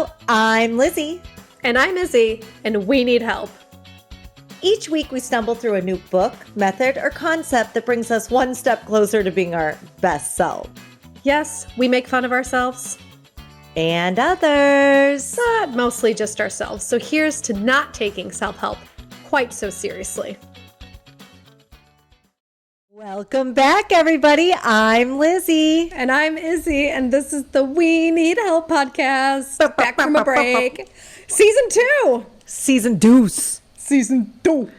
Hello, I'm Lizzy. And I'm Izzy, and we need help. Each week we stumble through a new book, method, or concept that brings us one step closer to being our best self. Yes, we make fun of ourselves. And others. But mostly just ourselves. So here's to not taking self-help quite so seriously. Welcome back, everybody. I'm Lizzy. And I'm Izzy, and this is the We Need Help podcast. Back from a break. Season 2. Season deuce. Season 2.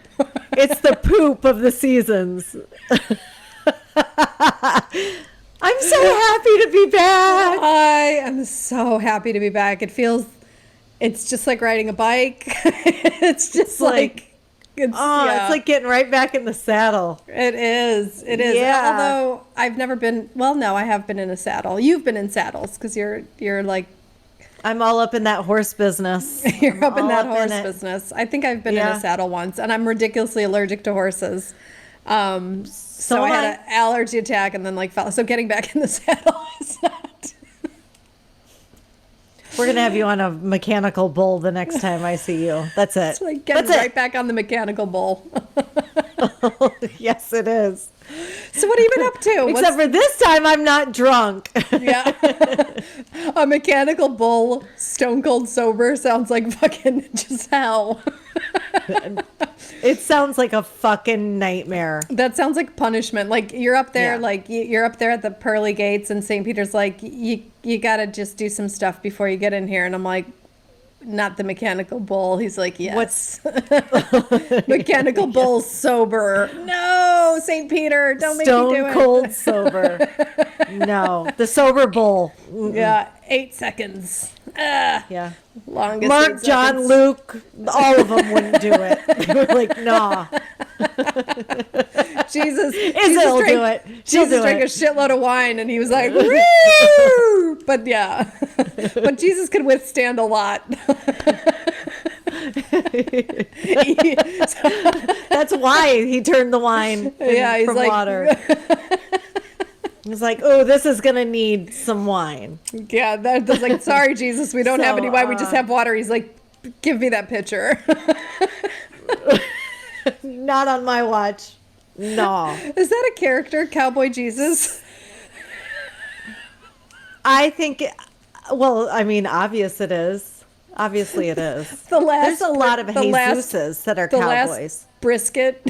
It's the poop of the seasons. I'm so happy to be back. I am so happy to be back. It's just like riding a bike. It's just like it's like getting right back in the saddle. It is. Yeah. Although I've never been, well, no, I have been in a saddle. You've been in saddles because you're like. I'm all up in that horse business. You're up in that horse business. I think I've been in a saddle once, and I'm ridiculously allergic to horses. So I had an allergy attack and then fell. So getting back in the saddle is not. We're going to have you on a mechanical bull the next time I see you. That's it. It's like getting right back on the mechanical bull. Yes, it is. So what have you been up to? Except for this time, I'm not drunk. Yeah. A mechanical bull, stone cold sober, sounds like fucking just hell. It sounds like a fucking nightmare. That sounds like punishment. Like you're up there, you're up there at the pearly gates, and St. Peter's like, you gotta just do some stuff before you get in here. And I'm like, not the mechanical bull. He's like, yes. What's mechanical bull sober? No, St. Peter, don't make me do it. Stone cold sober. No, the sober bull. Mm-mm. Yeah, 8 seconds. Yeah. Longest. Mark, John, Luke, all of them wouldn't do it. They were like, nah. Jesus Izzy'll do it. Jesus drank a shitload of wine, and he was like, woo! But yeah, but Jesus could withstand a lot. That's why he turned the wine from water. He's like, oh, this is going to need some wine. Yeah, that's like, sorry, Jesus, we don't have any wine. We just have water. He's like, give me that pitcher. Not on my watch. No. Is that a character, Cowboy Jesus? I think, well, I mean, obviously it is. There's a lot of Jesuses that are cowboys. Last brisket.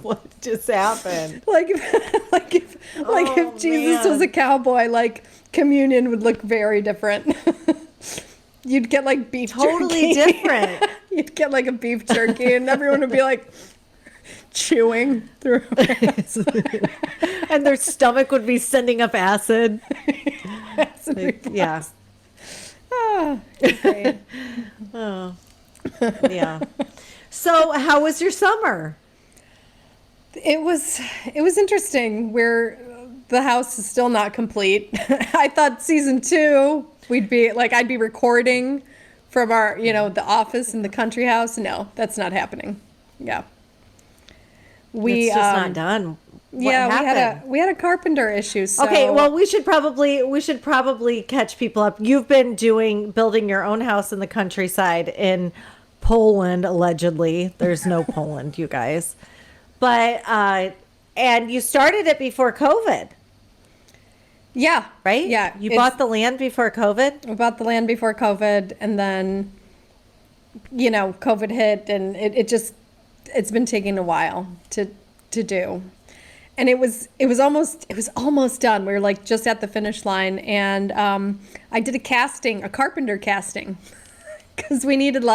What just happened? If Jesus was a cowboy, communion would look very different. You'd get beef jerky. Totally different. You'd get a beef jerky, and everyone would be chewing through it. And their stomach would be sending up acid. Yeah. Ah, okay. Oh, yeah. So, how was your summer? It was interesting. The house is still not complete. I thought season 2 we'd be I'd be recording from our the office in the country house. No, that's not happening. Yeah, it's just not done. What happened? we had a carpenter issue. So. Okay, well we should probably catch people up. You've been building your own house in the countryside in Poland, allegedly. There's no Poland, you guys. But, and you started it before COVID. Yeah. Right? Yeah. You bought the land before COVID? We bought the land before COVID, and then, COVID hit, and it's been taking a while to do. And it was almost done. We were just at the finish line, and I did a carpenter casting, because we needed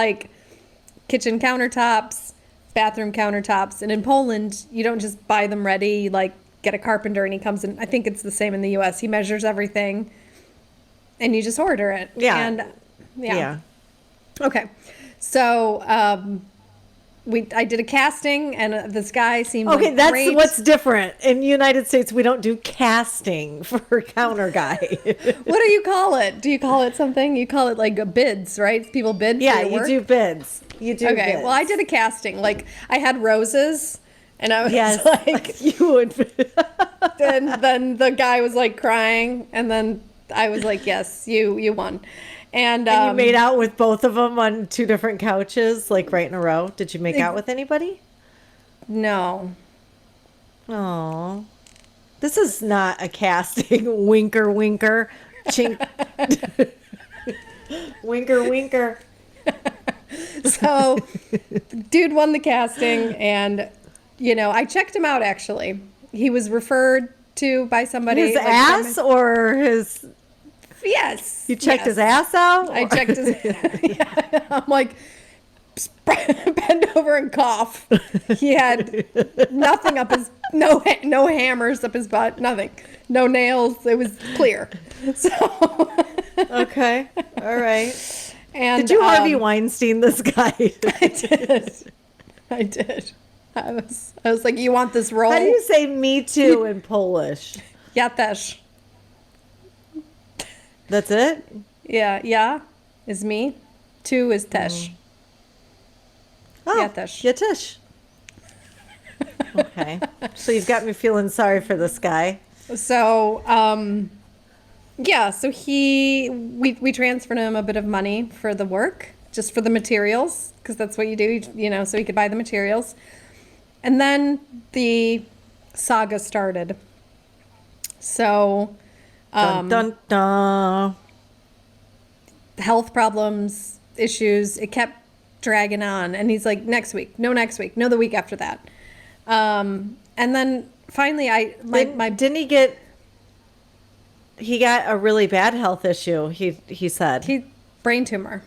kitchen countertops, bathroom countertops, and in Poland you don't just buy them ready. You get a carpenter and he comes in. I think it's the same in the US. He measures everything and you just order it. Yeah. And yeah. Okay. So I did a casting, and this guy seemed that's great. what's different. In the United States, we don't do casting for counter guy. What do you call it? Do you call it something? You call it bids, right? People bid. Yeah, for your work? you do bids. You do. Okay. Bids. Well, I did a casting. I had roses, and I was you would. then the guy was crying, and then I was like, yes, you won. And you made out with both of them on 2 different couches, like right in a row. Did you make out with anybody? no. Oh, this is not a casting. Winker, winker, chink. Winker, winker. So, dude won the casting, and I checked him out. Actually, he was referred to by somebody. His ass or his? Yes. You checked yes. his ass out? I checked his. Yeah. I'm like, bend over and cough. He had nothing up his no hammers up his butt, nothing, no nails. It was clear. So okay, all right. And did you Harvey Weinstein this guy? I did. I was like, you want this role? How do you say "me too" in Polish? Ja też. That's it? Yeah is me. Two is też. Oh, Ja też. ja też. Okay. So you've got me feeling sorry for this guy. So, yeah, so we transferred him a bit of money for the work, just for the materials, because that's what you do, so he could buy the materials. And then the saga started. So, Dun, dun, dun. health problems, issues, it kept dragging on. And he's like, next week, no, the week after that. And then finally Didn't he got a really bad health issue, he said. Brain tumor.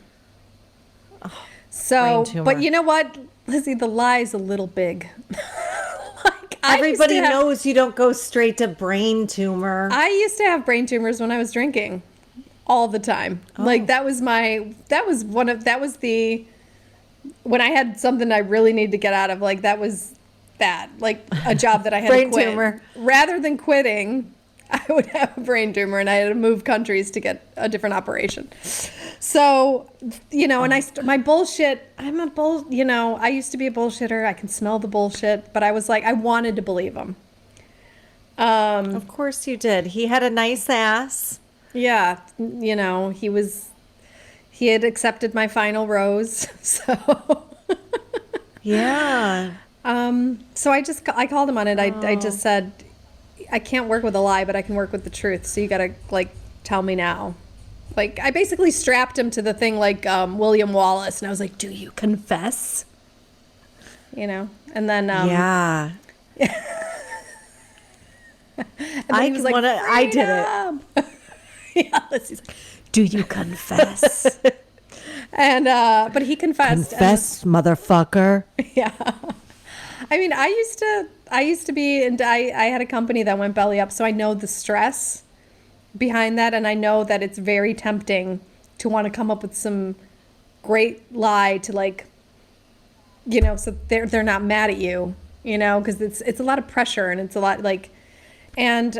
Oh, So, brain tumor. but you know what, Lizzie, the lie's a little big. Everybody knows you don't go straight to brain tumor. I used to have brain tumors when I was drinking all the time. Like when I had something I really needed to get out of, like that was that, like a job that I had brain to quit. tumor. Rather than quitting, I would have a brain tumor and I had to move countries to get a different operation. So, and my bullshit, I used to be a bullshitter. I can smell the bullshit, but I was like, I wanted to believe him. Of course you did. He had a nice ass. Yeah. He had accepted my final rose. So, Yeah. so I called him on it. I just said, I can't work with a lie, but I can work with the truth. So you got to tell me now. Like, I basically strapped him to the thing like William Wallace, and I was like, do you confess? And then... yeah. I was like, I did it. Yeah, Lizzie's like, do you confess? And, but he confessed. Confess, motherfucker. Yeah. I mean, I used to be, and I had a company that went belly up, so I know the stress behind that, and I know that it's very tempting to want to come up with some great lie to so they're not mad at you, because it's a lot of pressure and it's a lot and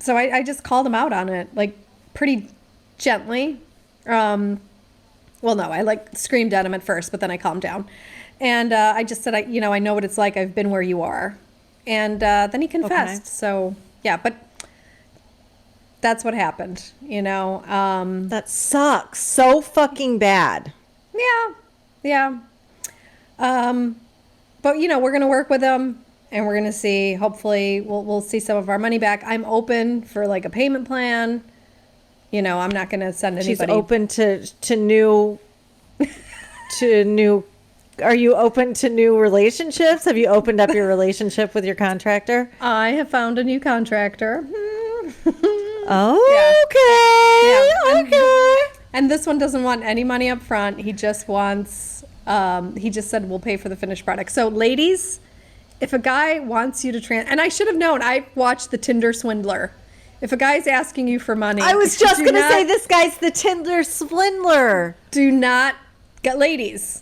so I just called him out on it pretty gently. Well, no, I screamed at him at first, but then I calmed down, and I just said, I know what it's like. I've been where you are, and then he confessed. Okay. So yeah, but. That's what happened, That sucks so fucking bad. Yeah. But we're gonna work with them, and we're gonna see. Hopefully, we'll see some of our money back. I'm open for a payment plan. I'm not gonna send anybody. She's open to new. Are you open to new relationships? Have you opened up your relationship with your contractor? I have found a new contractor. Oh, yeah. Okay. And this one doesn't want any money up front. He just wants, he just said we'll pay for the finished product. So ladies, if a guy wants you to and I should have known, I watched the Tinder Swindler. If a guy's asking you for money. I was just going to say this guy's the Tinder Swindler. Do not, ladies,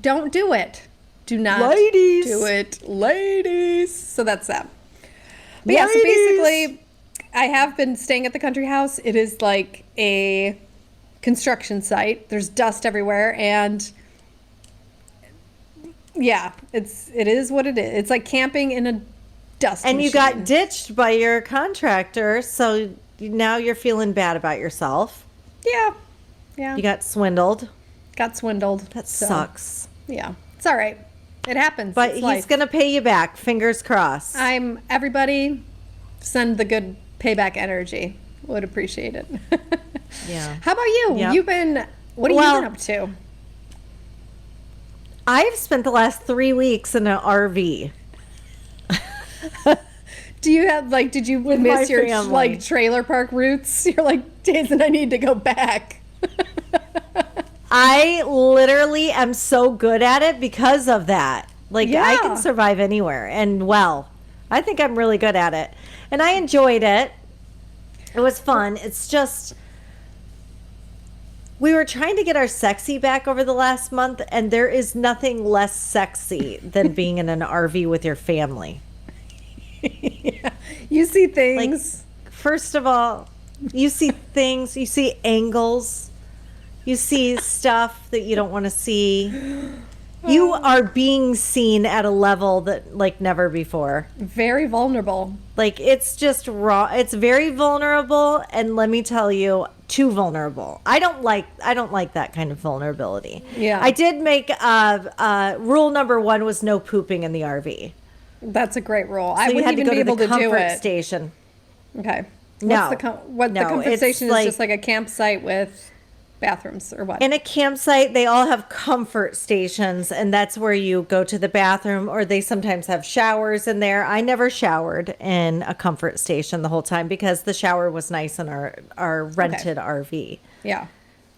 don't do it. Do not do it. Ladies. So that's that. But yeah, so basically, I have been staying at the country house. It is like a construction site. There's dust everywhere, and yeah, it is what it is. It's like camping in dust And you machine. got ditched by your contractor, so now you're feeling bad about yourself. Yeah. Yeah. You got swindled. got swindled. That so, sucks. Yeah. It's all right. It happens. But It's he's life. going to pay you back. Fingers crossed. Everybody send the good payback energy. Would appreciate it. Yeah. How about you? Yep. What have you been up to? I've spent the last 3 weeks in an RV. Do you have did you With miss my your family. trailer park roots? You're like, Jason, I need to go back. I literally am so good at it because of that. I Yeah. can survive anywhere. And I think I'm really good at it. And I enjoyed it. It was fun. It's just, we were trying to get our sexy back over the last month, and there is nothing less sexy than being in an RV with your family. Yeah. You see things. First of all, you see things, you see angles, you see stuff that you don't want to see. You are being seen at a level that never before. Very vulnerable. It's just raw. It's very vulnerable, and let me tell you, too vulnerable. I don't like that kind of vulnerability. Yeah. I did make rule number 1 was no pooping in the RV. That's a great rule. So I you wouldn't had to even go be to able the to do comfort it. station. Okay. No. The No, comfort it's station is just like a campsite with bathrooms or what? In a campsite, they all have comfort stations, and that's where you go to the bathroom, or they sometimes have showers in there. I never showered in a comfort station the whole time because the shower was nice in our rented RV. Yeah.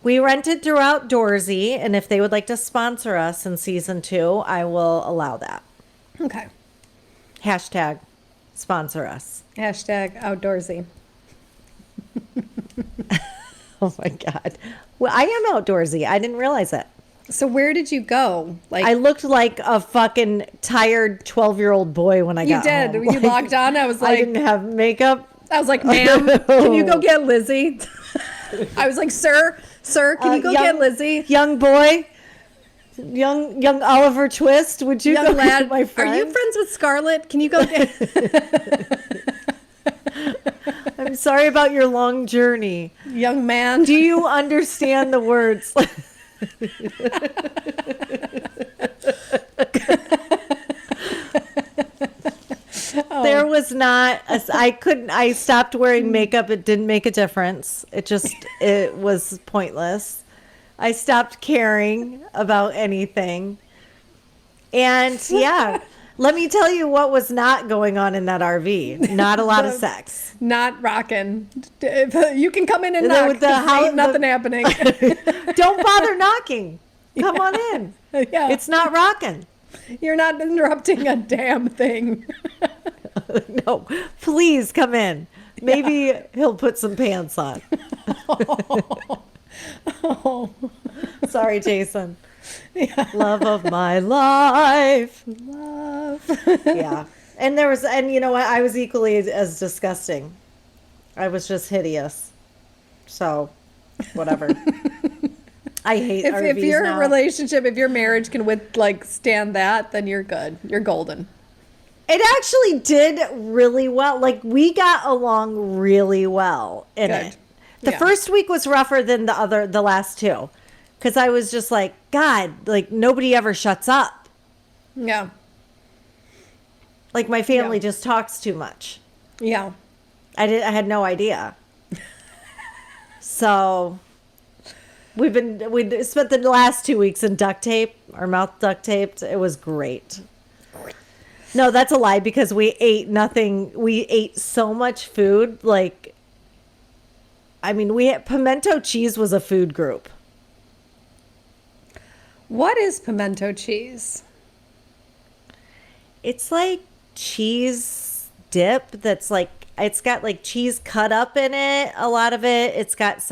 We rented through Outdoorsy, and if they would like to sponsor us in season 2, I will allow that. Okay. Hashtag sponsor us. Hashtag outdoorsy. Oh my God. Well, I am outdoorsy. I didn't realize it. So where did you go? I looked like a fucking tired 12-year-old boy when I you got did. home. You logged on. I was I like, didn't have makeup. ma'am, can you go get Lizzy? I was like, sir, can you go get Lizzy? Young boy. Young Oliver Twist. Would you Young go lad, get my friend? are you friends with Scarlett? Can you go get I'm sorry about your long journey. young man? Do you understand the words? There was not I stopped wearing makeup. It didn't make a difference. It was pointless. I stopped caring about anything. And yeah, let me tell you what was not going on in that RV. Not a lot of sex. Not rocking. You can come in and knock. With the Ain't nothing happening. Don't bother knocking. Come on in. Yeah. It's not rocking. You're not interrupting a damn thing. No, please come in. Maybe he'll put some pants on. Oh. Sorry, Jason. Yeah. Love of my life. Love. Yeah. And you know what? I was equally as disgusting. I was just hideous. So, whatever. I hate RVs If your now. relationship, if your marriage can stand that, then you're good. You're golden. It actually did really well. We got along really well in Good. it. The Yeah. first week was rougher than the last 2. Because I was just like, God, nobody ever shuts up. Yeah. My family Yeah. just talks too much. Yeah. I had no idea. So we spent the last 2 weeks in duct tape, our mouth duct taped. It was great. No, that's a lie because we ate nothing. We ate so much food. Pimento cheese was a food group. What is pimento cheese? It's cheese dip that's it's got cheese cut up in it, a lot of it. It's got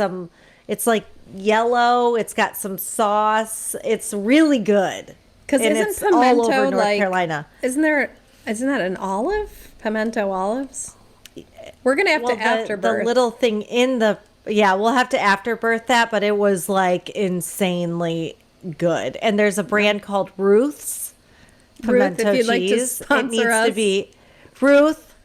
it's yellow, it's got some sauce. It's really good. Because And isn't it's pimento all over North Carolina. Isn't that an olive? Pimento olives? We're gonna have to afterbirth. The little thing in we'll have to afterbirth that, but it was insanely good. And there's a brand called Ruth's Ruth, pimento if you'd like to cheese. It sponsor needs us. to be Ruth,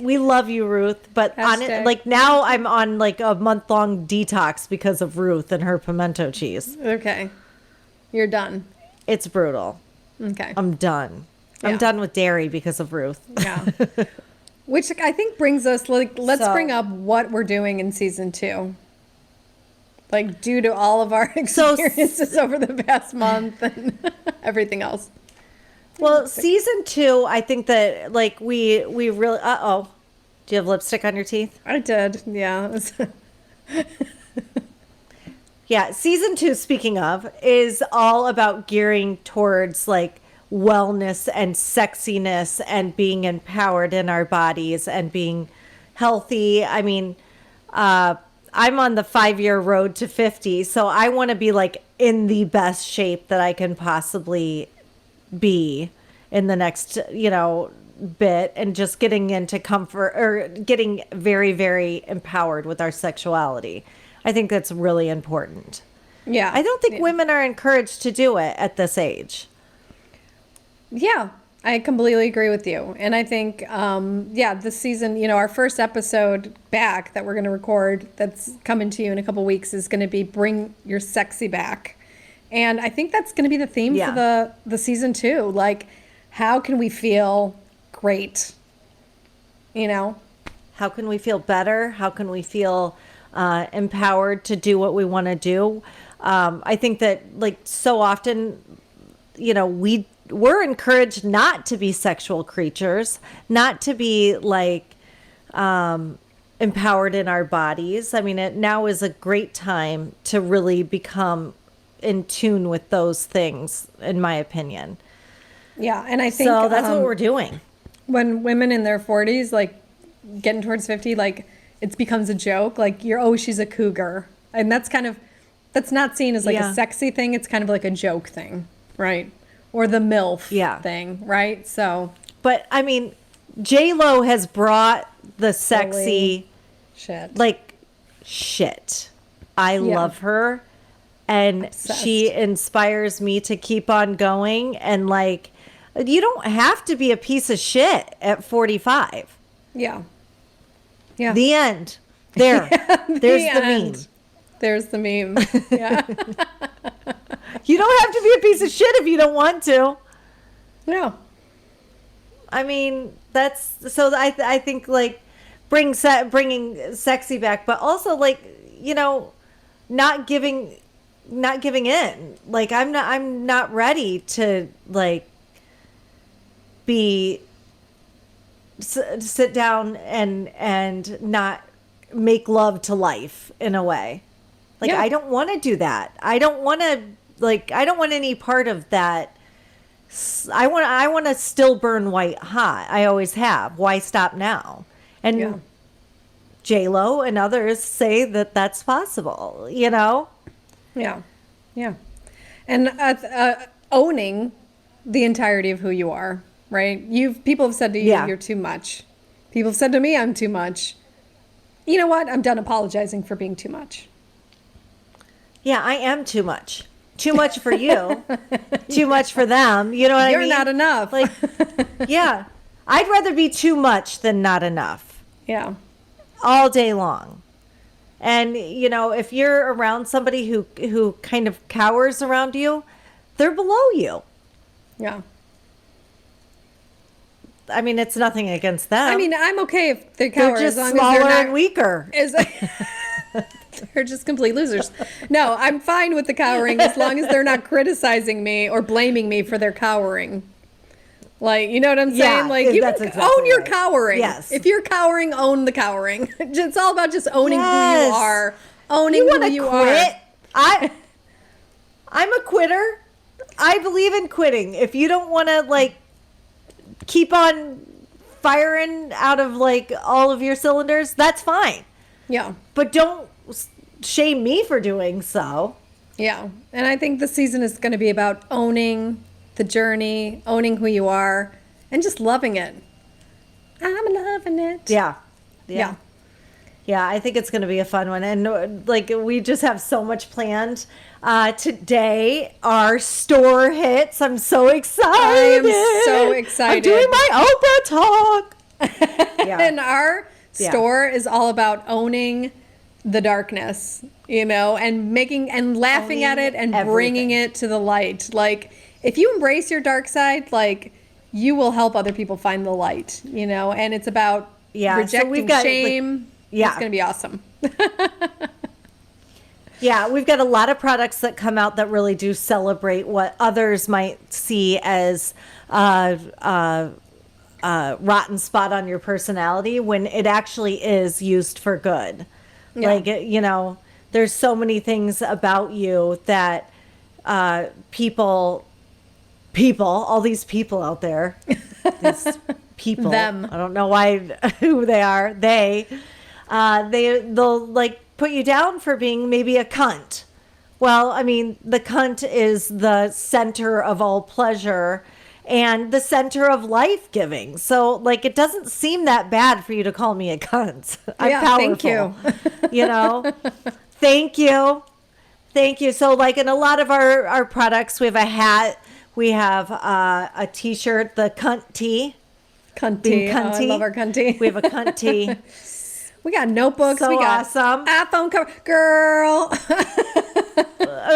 we love you, Ruth, but on it, Hashtag. like now I'm on like a month-long detox because of Ruth and her pimento cheese. Okay. You're done. It's brutal. Okay. I'm done. I'm Yeah. done with dairy because of Ruth. Yeah. Which I think brings us, like, let's So- bring up what we're doing in season 2. Like, due to all of our So- experiences over the past month and everything else. Well, season 2, I think that like we really. Uh-oh. Do you have lipstick on your teeth? I did. Yeah. Yeah, season 2, speaking of, is all about gearing towards like wellness and sexiness and being empowered in our bodies and being healthy. I mean, I'm on the 5-year road to 50, so I want to be like in the best shape that I can possibly be in the next, bit, and just getting into comfort or getting very, very empowered with our sexuality. I think that's really important. Yeah. I don't think women are encouraged to do it at this age. Yeah, I completely agree with you. And I think, this season, our first episode back that we're going to record that's coming to you in a couple weeks is going to be Bring Your Sexy Back. And I think that's going to be the theme for the season 2. Like, how can we feel great? How can we feel better? How can we feel empowered to do what we want to do? I think that like so often, we're encouraged not to be sexual creatures, not to be like empowered in our bodies. I mean, it now is a great time to really become in tune with those things, in my opinion. Yeah, and I think So that's what we're doing. when women in their 40s, like getting towards 50, like it becomes a joke. Like she's a cougar. And that's not seen as like a sexy thing. It's kind of like a joke thing, right? Or the MILF thing, right? So, but I mean, J-Lo has brought the sexy shit. like shit. I love her, and Obsessed. she inspires me to keep on going. And like, you don't have to be a piece of shit at 45. Yeah. Yeah. The end. There. There's the meme. end. There's the meme. Yeah. You don't have to be a piece of shit if you don't want to. No. I mean, that's so. I think like bringing sexy back, but also like not giving in. Like I'm not ready to like sit down and not make love to life in a way. Like I don't want to do that. I don't want any part of that. I want to still burn white hot. I always have. Why stop now? And J-Lo and others say that that's possible, Yeah. Yeah. And owning the entirety of who you are, right? People have said to you, you're too much. People have said to me, I'm too much. You know what? I'm done apologizing for being too much. Yeah, I am too much. Too much for you. Too much for them. You know what I mean? You're not enough. Like, yeah. I'd rather be too much than not enough. Yeah. All day long. And, if you're around somebody who kind of cowers around you, they're below you. Yeah. I mean, it's nothing against them. I mean, I'm okay if they cower they're just as long smaller as they're not and weaker. They're just complete losers. No, I'm fine with the cowering as long as they're not criticizing me or blaming me for their cowering. Like, you know what I'm saying? Yeah, Like, you that's can exactly own your right. cowering. Yes. If you're cowering, own the cowering. It's all about just owning who you are. Owning You who want to you quit? are. I'm a quitter. I believe in quitting. If you don't want to like keep on firing out of like all of your cylinders, that's fine. Yeah. But don't shame me for doing so. Yeah. And I think the season is going to be about owning the journey, owning who you are, and just loving it. I'm loving it. Yeah. Yeah. Yeah, I think it's going to be a fun one. And like, we just have so much planned. Today, our store hits. I'm so excited. I am so excited. I'm doing my Oprah talk. Yeah. And our store is all about owning the darkness, you know, and making and laughing at it and bringing it to the light. Like, if you embrace your dark side, like, you will help other people find the light, you know, and it's about rejecting shame. It's going to be awesome. Yeah, we've got a lot of products that come out that really do celebrate what others might see as rotten spot on your personality, when it actually is used for good. Yeah. Like, you know, there's so many things about you that people, all these people out there, these people, them. I don't know who they are. They'll like put you down for being maybe a cunt. Well, I mean, the cunt is the center of all pleasure and the center of life giving. So, like, it doesn't seem that bad for you to call me a cunt. I'm powerful. Thank you. You know, thank you. Thank you. So, like, in a lot of our products, we have a hat, we have a t-shirt, the cunt tee. Cunty. Oh, I love our cunty. We have a cunt tee. We got notebooks. So we got awesome. iPhone cover. Girl.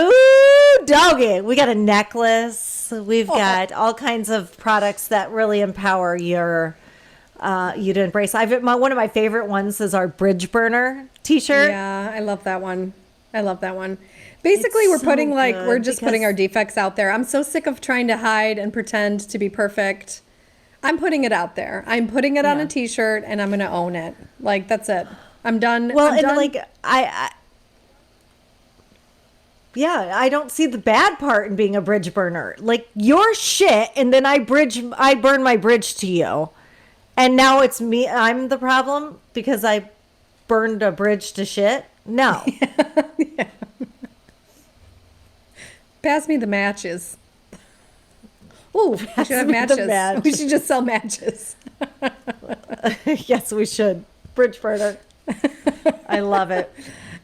Ooh, doggy. We got a necklace. We've got all kinds of products that really empower you to embrace. One of my favorite ones is our Bridge Burner t-shirt. Yeah, I love that one. Basically, we're putting we're just putting our defects out there. I'm so sick of trying to hide and pretend to be perfect. I'm putting it out there. I'm putting it on a t-shirt and I'm going to own it. Like, that's it. I'm done. Well, I'm done. Like, I don't see the bad part in being a bridge burner. Like, you're shit, and then I burn my bridge to you. And now it's me. I'm the problem because I burned a bridge to shit. No. Yeah. Pass me the matches. Ooh, we should have matches. We should just sell matches. Yes, we should. Bridge burner. I love it.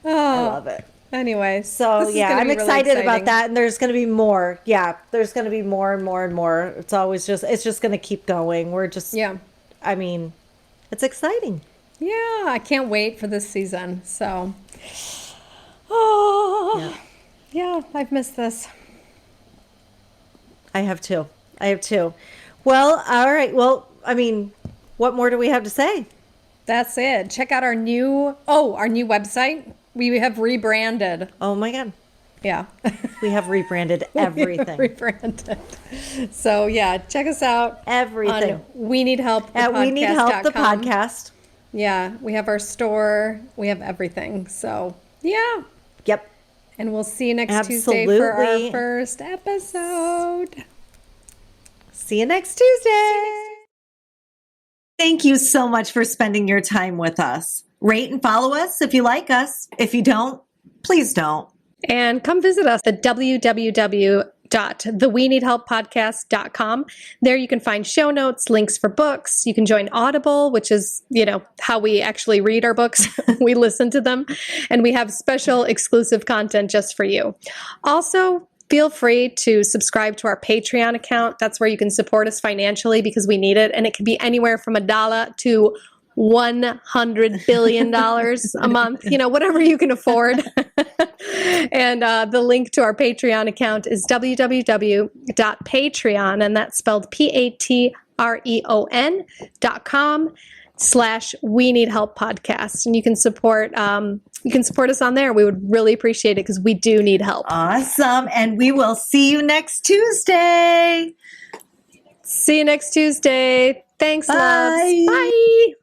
I love it. Anyway, so yeah, I'm excited about that, and there's going to be more. Yeah, there's going to be more and more and more. It's just going to keep going. I mean, it's exciting. Yeah, I can't wait for this season. So, yeah, I've missed this. I have too. Well, all right. Well, I mean, what more do we have to say? That's it. Check out our new website. We have rebranded. Oh my God. Yeah. We have rebranded everything. So yeah, check us out. Everything. On We Need Help. At We Need Help, the podcast. Yeah. We have our store. We have everything. So yeah. Yep. And we'll see you next Tuesday for our first episode. See you next Tuesday. Thank you so much for spending your time with us. Rate and follow us if you like us. If you don't, please don't. And come visit us at www.theweeneedhelppodcast.com. There you can find show notes, links for books. You can join Audible, which is, how we actually read our books. We listen to them. And we have special exclusive content just for you. Also, feel free to subscribe to our Patreon account. That's where you can support us financially because we need it. And it can be anywhere from $1 to $100 billion a month, whatever you can afford. And the link to our Patreon account is www.patreon, and that's spelled patreon.com/We Need Help Podcast. And you can support us on there. We would really appreciate it because we do need help. Awesome. And we will see you next Tuesday. See you next Tuesday. Thanks, Bye. loves. Bye.